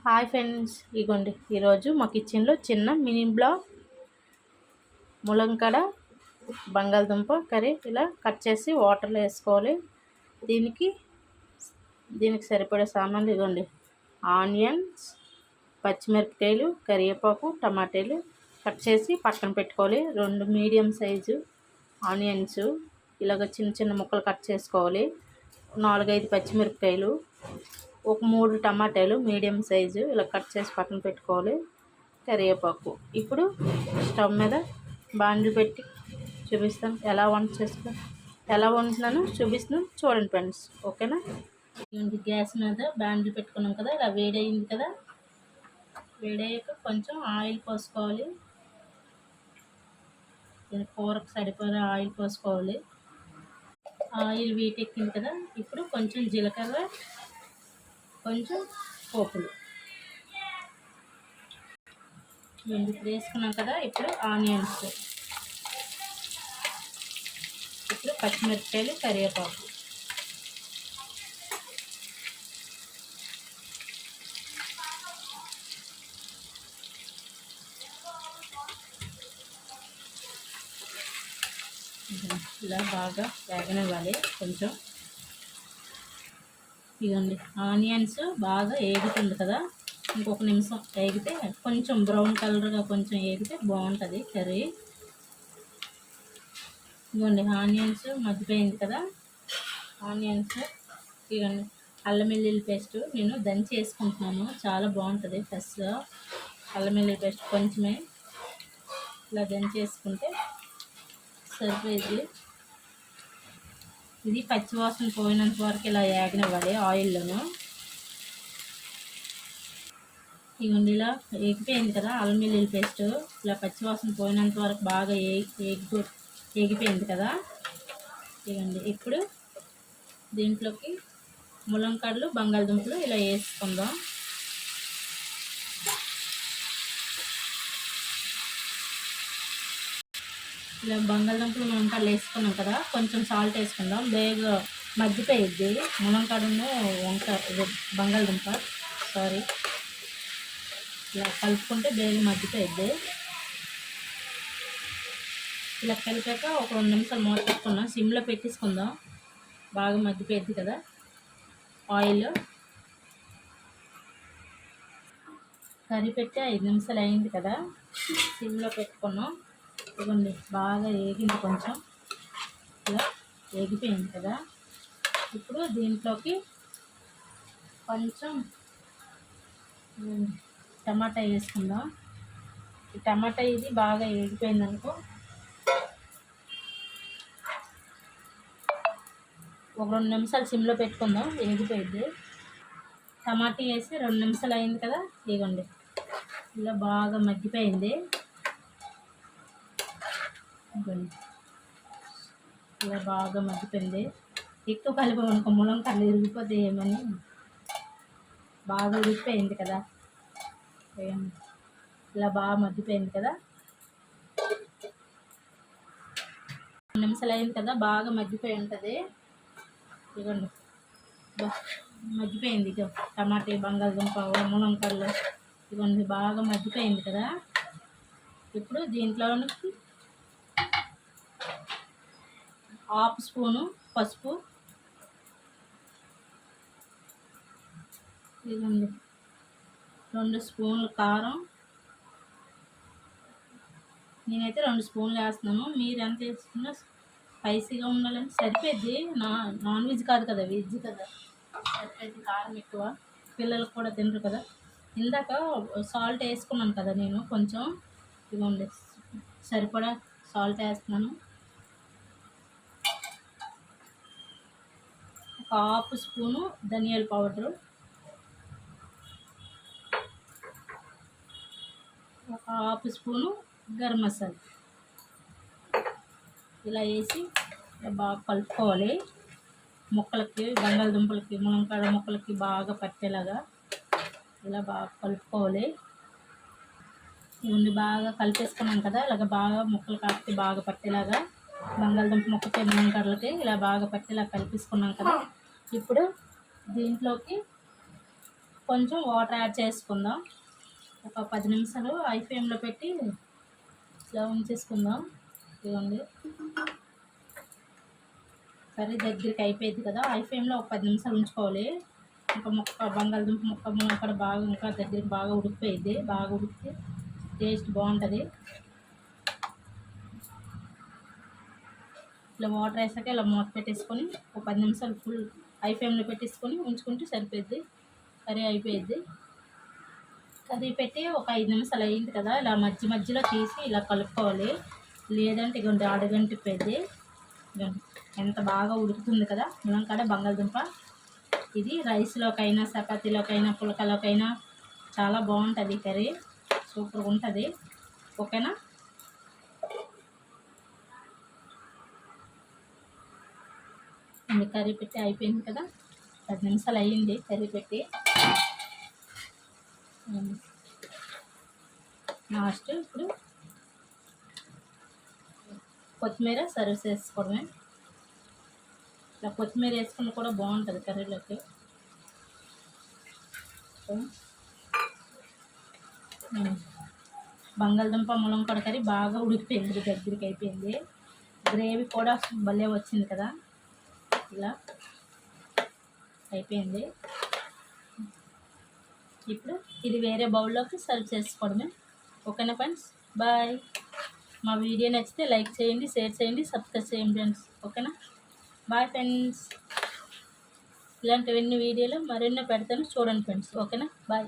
Hi friends, ఇగోండి ఈరోజు మా కిచెన్లో చిన్న మినీ బ్లాగ్ ములంకాడ బంగాళదుంప కర్రీ ఇలా కట్ చేసి వాటర్లో వేసుకోవాలి. దీనికి సరిపడే సామాన్లు ఇగోండి: ఆనియన్స్, పచ్చిమిరపకాయలు, కరివేపాకు, టమాటాలు కట్ చేసి పక్కన పెట్టుకోవాలి. 2 మీడియం సైజు ఆనియన్స్ ఇలాగ చిన్న చిన్న ముక్కలు కట్ చేసుకోవాలి. 4-5 పచ్చిమిరపకాయలు, ఒక 3 టమాటాలు మీడియం సైజు ఇలా కట్ చేసి పక్కన పెట్టుకోవాలి. కరివేపాకు. ఇప్పుడు స్టవ్ మీద బాండిల్ పెట్టి చూపిస్తాను ఎలా వండుతున్నాను చూపిస్తున్నాను, చూడండి ఫ్రెండ్స్. ఓకేనా? గ్యాస్ మీద బాండిల్ పెట్టుకున్నాం కదా, ఇలా వేడయింది కదా. వేడయ్యాక కొంచెం ఆయిల్ పోసుకోవాలి. కూరకు సరిపోయే ఆయిల్ పోసుకోవాలి. ఆయిల్ వీటెక్కింది కదా, ఇప్పుడు కొంచెం జీలకర్ర, కొంచెం పోపులు వేసుకున్నాం కదా. ఇప్పుడు ఆనియన్స్, ఇప్పుడు పచ్చిమిరపకాయలు, కరివేపాకు, ఇలా బాగా వేగనివ్వాలి. కొంచెం ఇదండి, ఆనియన్స్ బాగా వేగుతుంది కదా, ఇంకొక నిమిషం వేగితే కొంచెం బ్రౌన్ కలర్గా కొంచెం వేగితే బాగుంటుంది కర్రీ. ఇదిగోండి ఆనియన్స్ మగ్గిపోయింది కదా. ఆనియన్స్ ఇదిగోండి, అల్లం వెల్లుల్లి పేస్ట్ నేను దంచి వేసుకుంటున్నాను, చాలా బాగుంటుంది. ఫ్రెష్గా అల్లం వెల్లుల్లి పేస్ట్ కొంచెమే ఇలా దంచి వేసుకుంటే సరిపోయింది. ఇది పచ్చివాసన పోయినంత వరకు ఇలా వేగనివ్వాలి ఆయిల్లోను. ఇదిగోండి ఇలా వేగిపోయింది కదా అల్లం వెల్లుల్లి పేస్ట్, ఇలా పచ్చివాసన పోయినంత వరకు బాగా వేగిపోయింది కదా. ఇదిగోండి, ఇప్పుడు దీంట్లోకి ములంకాడలు, బంగాళదుంపలు ఇలా వేసుకుందాం. ఇలా బంగాళదుంపలు, ములంకాడలు వేసుకున్నాం కదా, కొంచెం సాల్ట్ వేసుకుందాం. బేగా మగ్గిపోయిద్ది ములంకాడను బంగాళదుంప. ఇలా కలుపుకుంటే బేగా మగ్గిపోయిద్ది. ఇలా కలిపాక ఒక 2 నిమిషాలు మూత పెట్టుకున్నాం, సిమ్లో పెట్టేసుకుందాం. బాగా మగ్గిపోయిద్ది కదా. ఆయిల్ కర్రీ పెట్టి 5 నిమిషాలు అయింది కదా, సిమ్లో పెట్టుకున్నాం. ఇవ్వండి బాగా వేగింది, కొంచెం ఇలా వేగిపోయింది కదా. ఇప్పుడు దీంట్లోకి కొంచెం టమాటా వేసుకుందాం. ఈ టమాటా ఇది బాగా వేగిపోయింది అనుకో, ఒక 2 నిమిషాలు సిమ్లో పెట్టుకుందాం, వేగిపోయింది. టమాటా వేసి 2 నిమిషాలు అయింది కదా. ఇవ్వండి ఇలా బాగా మగ్గిపోయింది. ఇలా బాగా మగ్గిపోయింది. ఎక్కువ కలిపి ములంకాడలు ఇరిగిపోతే ఏమని బాగా ఉడికిపోయింది కదా. ఇలా బాగా మగ్గిపోయింది కదా. 2 నిమిషాలు అయింది కదా, బాగా మగ్గిపోయి ఉంటుంది. ఇదిగోండి మగ్గిపోయింది. ఇదో టమాటా, బంగాళదుంప, ములంకాడలు ఇవన్నీ బాగా మగ్గిపోయింది కదా. ఇప్పుడు దీంట్లోనికి 1/2 స్పూను పసుపు, ఇదిగోండి 2 స్పూన్లు కారం. నేనైతే 2 స్పూన్లు వేస్తున్నాను, మీరు ఎంత వేసుకున్నా స్పైసీగా ఉండాలని సరిపోద్ది. నాన్ వెజ్ కాదు కదా, వెజ్ కదా, సరిపోద్ది. కారం ఎక్కువ పిల్లలకు కూడా తినరు కదా. ఇందాక సాల్ట్ వేసుకున్నాను కదా నేను కొంచెం, ఇదిగోండి సరిపడా సాల్ట్ వేస్తున్నాను. ఒక 1/2 స్పూను ధనియాల పౌడరు, ఒక 1/2 స్పూను గరం మసాలా ఇలా వేసి బాగా కలుపుకోవాలి. ముక్కలకి, బంగాళదుంపలకి, ములంకాడ ముక్కలకి బాగా పట్టేలాగా ఇలా బాగా కలుపుకోవాలి. ఇవన్నీ బాగా కలిపేసుకున్నాం కదా, ఇలాగ బాగా ముక్కలు కాకి బాగా పట్టేలాగా, బంగాళదుంప ముక్కకి, ములంకాడలకి ఇలా బాగా పట్టేలా కలిపేసుకున్నాం కదా. ఇప్పుడు దీంట్లోకి కొంచెం వాటర్ యాడ్ చేసుకుందాం. ఒక 10 నిమిషాలు హై ఫ్లేమ్లో పెట్టి ఇలా ఉంచేసుకుందాం. ఇదిగోండి కర్రీ దగ్గరికి అయిపోయింది కదా. హై ఫ్లేమ్లో ఒక 10 నిమిషాలు ఉంచుకోవాలి. ఇంకా బంగాళదుంప ముక్క ముక్కడ బాగా ఇంకా దగ్గరికి బాగా ఉడికిపోయింది. బాగా ఉడికితే టేస్ట్ బాగుంటుంది. ఇలా వాటర్ వేసాక ఇలా మూత పెట్టేసుకొని ఒక 10 నిమిషాలు ఫుల్ హై ఫ్లేమ్లో పెట్టేసుకొని ఉంచుకుంటే సరిపోద్ది. కర్రీ అయిపోయింది. కర్రీ పెట్టి ఒక 5 నిమిషాలు అయ్యింది కదా. ఇలా మధ్యలో తీసి ఇలా కలుపుకోవాలి. లేదంటే ఇగోండి అడుగంటిపోయింది. ఎంత బాగా ఉడుకుతుంది కదా ములంకాడ బంగాళదుంప. ఇది రైస్లోకైనా చపాతీలోకైనా పులకలోకైనా చాలా బాగుంటుంది కర్రీ. సూపర్గా ఉంటుంది. ఓకేనా. కర్రీ పెట్టి అయిపోయింది కదా. 10 నిమిషాలు అయ్యింది కర్రీ పెట్టి. లాస్ట్ ఇప్పుడు కొత్తిమీర సర్వ్ చేసుకోవడమే. ఇలా కొత్తిమీర వేసుకుని కూడా బాగుంటుంది కర్రీలోకి. బంగాళదుంప ములంకాడ కర్రీ బాగా ఉడికిపోయింది. దగ్గరికి అయిపోయింది. గ్రేవీ కూడా భలే వచ్చింది కదా. ఇలా అయిపోయింది. ఇప్పుడు ఇది వేరే బౌల్లోకి సర్వ్ చేసుకోవడమే. ఓకేనా ఫ్రెండ్స్. బాయ్. మా వీడియో నచ్చితే లైక్ చేయండి, షేర్ చేయండి, సబ్స్క్రైబ్ చేయండి ఫ్రెండ్స్. ఓకేనా. Bye friends. ఇలాంటివన్నీ వీడియోలు మరెన్నో పెడతాను చూడండి ఫ్రెండ్స్. ఓకేనా. బాయ్.